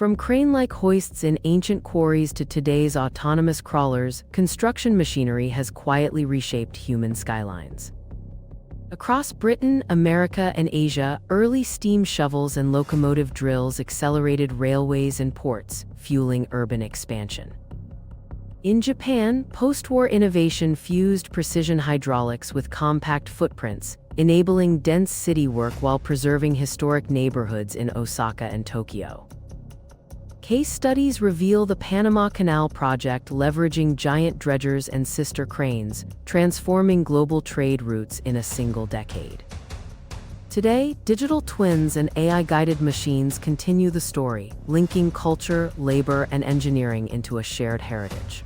From crane-like hoists in ancient quarries to today's autonomous crawlers, construction machinery has quietly reshaped human skylines. Across Britain, America, and Asia, early steam shovels and locomotive drills accelerated railways and ports, fueling urban expansion. In Japan, post-war innovation fused precision hydraulics with compact footprints, enabling dense city work while preserving historic neighborhoods in Osaka and Tokyo. Case studies reveal the Panama Canal project leveraging giant dredgers and sister cranes, transforming global trade routes in a single decade. Today, digital twins and AI-guided machines continue the story, linking culture, labor, and engineering into a shared heritage.